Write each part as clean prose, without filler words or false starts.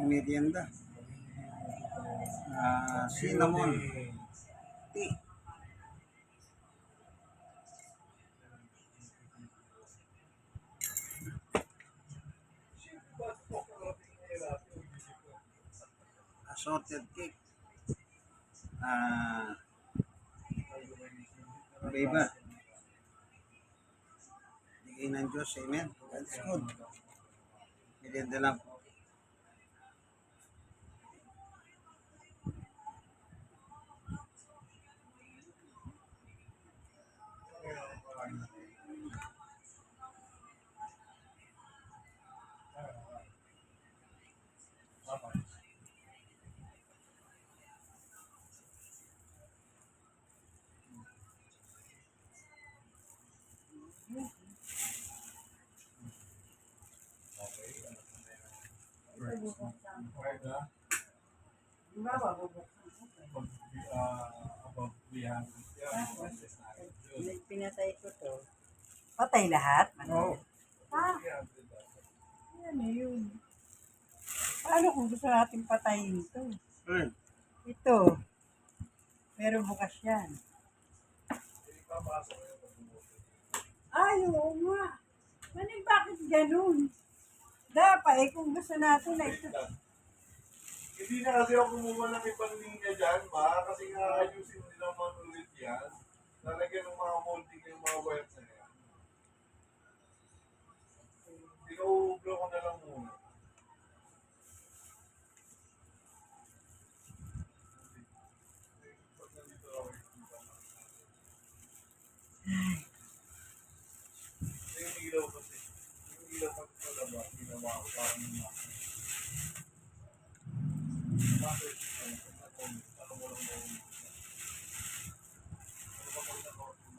merienda. Cinnamon tea. Assorted cake. Iba-iba. Bigay ng Diyos. Amen. That's good. Merienda lang. Pinatay ko to. Patay lahat? Oo. Ano yun? Paano kung gusto natin patayin ito? Ito. Pero bukas yan. Ay, oo nga. Manig, bakit ganun? Dapat kung gusto natin na ito. Hindi na kasi ako kumuha ng ibang linya dyan, ma. Kasi nga ayusin nila naman ulit yan. Lalagyan ng mga molding yung mga wires na yan. Pinaublo ko na lang muna. Yung ilaw kasi. Yung ilaw pag sa labas, ginawa ko parang yung bakit? Ano mo lang mo? Ano ba pag nanood yung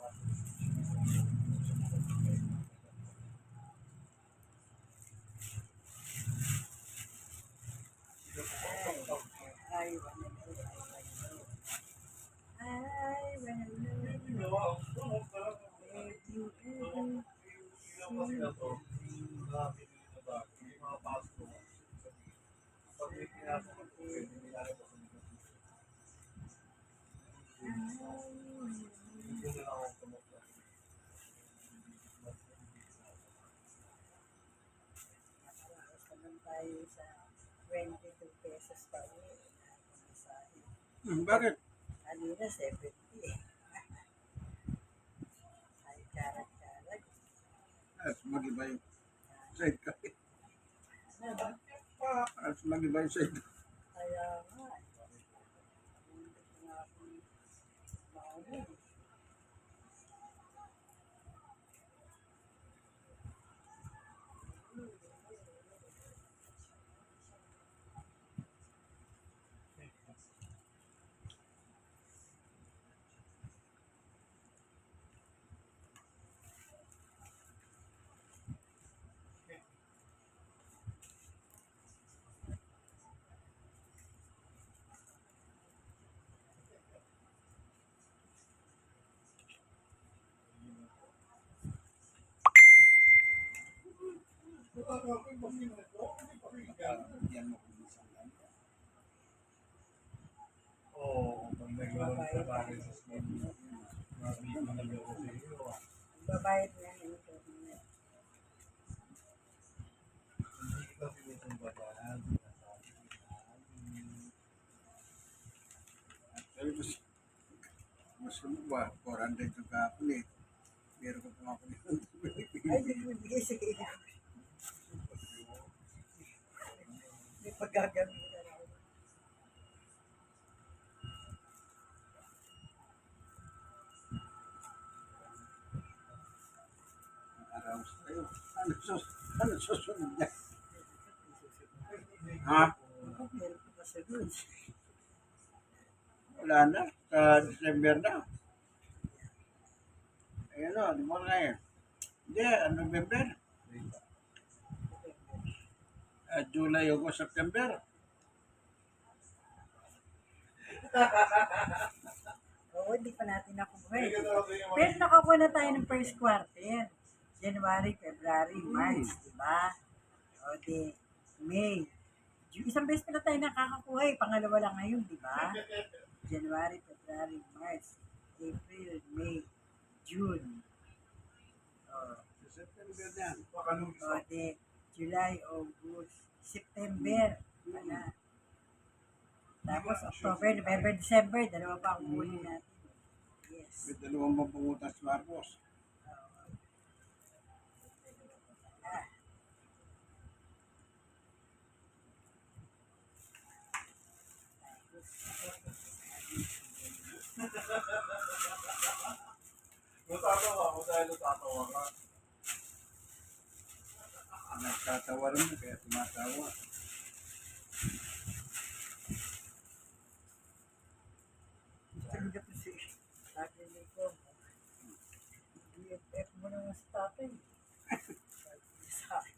I wanna know. I wanna know. If you ever ilaw kasi na to, marami na bago. Yung mga pasto. Pag may pinasok ko, pwede nilalabas ko dito. Hindi na ako tumukla. nakaraos naman tayo sa 22 pesos pa uwi. Bakit? Kanina 70. Ay, karat-karat. Mag-iba yung side ka. Ano ba? Mag-iba yung side. Kaya nga. Hindi ko nga akong maano. Yan mo kung isang lang. Oo, pag naglalaro sa bahay sa school, mabigyan na lang ako sa iyo. Babayad na yung internet. Hindi ka sinusumbatan. Sabi ko, mas ba, 400 yung kahapon eh. Meron ko pang ako nito. Ay, bibigay sa iyo. Hindi paggagamitan ako. Araw sa'yo. Ano susunod niya? Ha? Ako, meron ko pa sa goods. Wala na. Sa December na. Ayun o, di mo na eh. Hindi, November. July, August, September. Oo, hindi pa natin nakuha eh. Pero nakakuha na tayo ng first quarter. January, February, March, di ba? O di, May, Isang beses pa na tayo nakakakuha eh. Pangalawa lang ngayon, di ba? January, February, March, April, May, June. Oh, September yan. Makalunis oh, di, July, August, September. Wala. Tapos October, November, December. Dalawa pa ang huli natin. Yes. May dalawang mabutas Marcos. Ah, Natatawa ako dahil natatawa ka. Nagtatawa rin mo, kaya tumatawa. talaga to si Tatay ko. BFF mo naman sa tatay. Sa akin.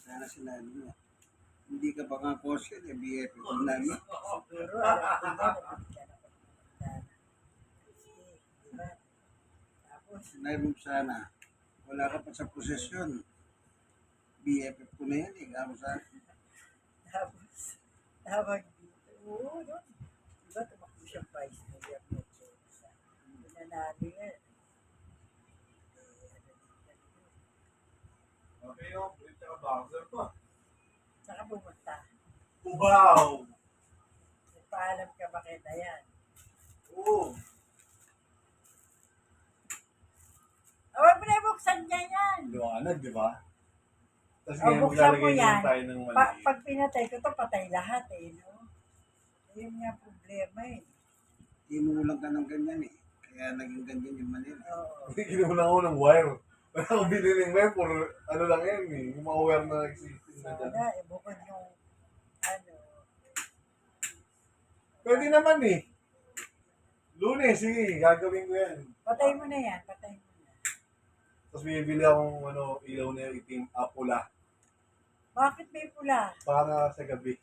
Sana sinabi mo. Hindi ka pa nga caution, eh, BF ko namin. Siguro, alam ko na, nabigyan ako ng mandana. Kasi, di ba? Tapos, Sinabi mo sana, wala ka pa sa posesyon. BFF ko na yan, eh. Ako sa tapos, tawag dito. Oo, no? Di ba, tumakbo siyang vice mayor ng Chelsea. Pinanalo yan. Okay yung print ka boxer pa. Saka pumunta. Ubaw! Nagpaalam ka ba kay Dayan? Oo. Huwag mo na buksan niya yan. Liwanag, di ba? Tapos Oh, ngayon buksan mo maglalagay yan. naman tayo ng mali. Pag pinatay ko to patay lahat eh, no? Ayun nga problema eh. tinulang ka ng ganyan, eh. Kaya naging ganyan yung Manila. Oo. Kinuha ko ng wire. Wala akong bilhin ng wire for ano lang yan eh. Yung mga wire na existing na dyan. Sana, eh, bukod yung, ano, Pwede naman eh. Lunes, sige, gagawin ko yan. patay mo na yan, patay mo na. Tapos bibili akong ano, ilaw na itim, pula. Bakit may pula? Para sa gabi.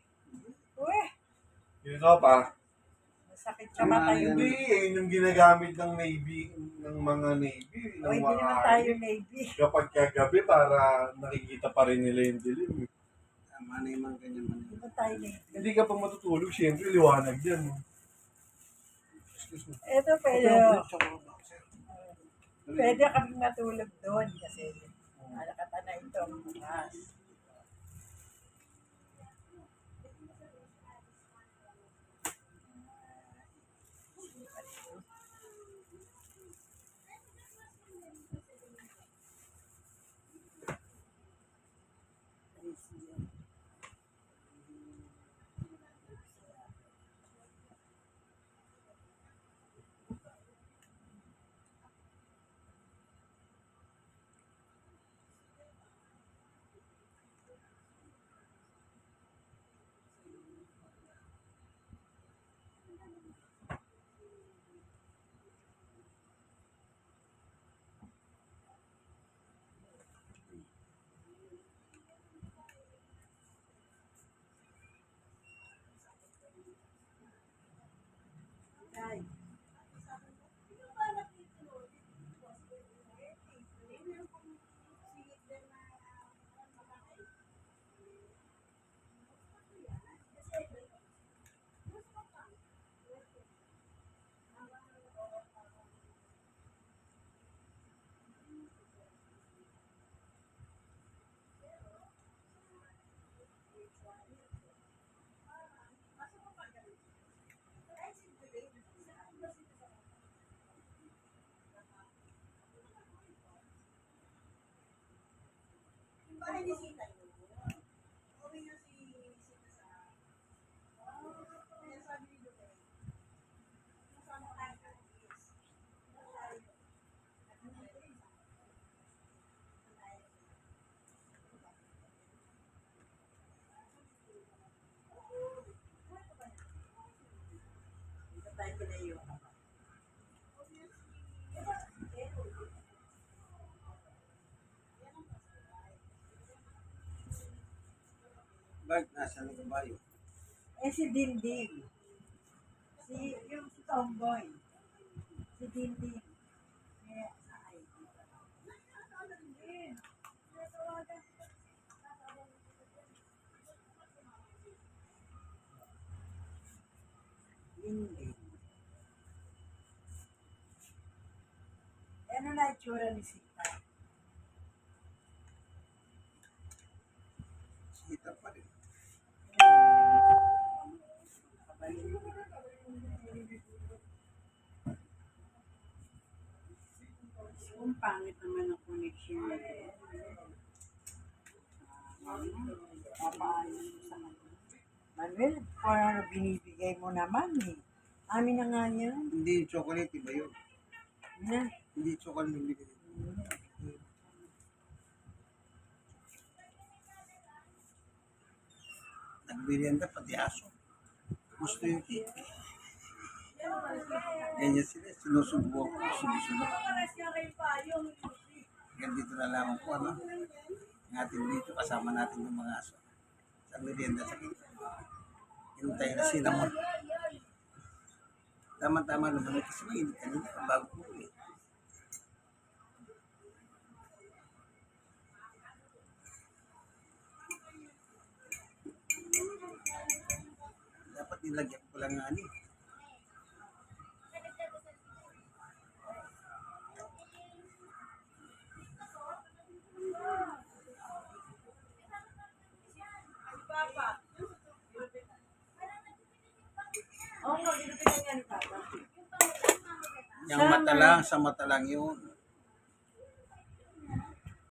Uwe, Yun nga pa. masakit sa mata yun. Hindi, yun yung ginagamit ng Navy, ng mga Navy, O, ng hindi mga naman tayo Army. Navy. Kapag kagabi, para nakikita pa rin nila yung dilim. Tama na yung mga ganyan Hindi Manila. naman tayo Navy. Hindi ka pa matutulog, syempre, liwanag yan. Excuse me. Ito, pero, pwede kami matulog doon kasi alakata na ito ang bukas. Ay, dito tayo pinayo. Bakit nasa ka ba yun? Eh, si Dinding. Yung si Tomboy. Si Dinding. Eh, ay, Hindi. Ano na itsura ni Sita? Kita pa rin. Kung pangit naman ang connection nito. Papaayos mo sa kanya. Manuel, kung ano binibigay mo naman eh. Amin na nga yan. Hindi yung chocolate, iba yun. Na. Hindi yung chocolate yung bigay. Nagbirianda pati aso. Gusto yung cake. Ganyan sila, sinusubukan ko, sinusunod. Hanggang dito na lang po, ano? Natin dito, kasama natin yung mga aso. Sa merienda sa kita. Hinintay na cinnamon. Tama-tama naman kasi mainit kanina, bago po eh. Dapat nilagyan ko lang nga ano eh. Oo, nga, ginupitan niya ni Papa. Yung mata lang, sa mata lang yun.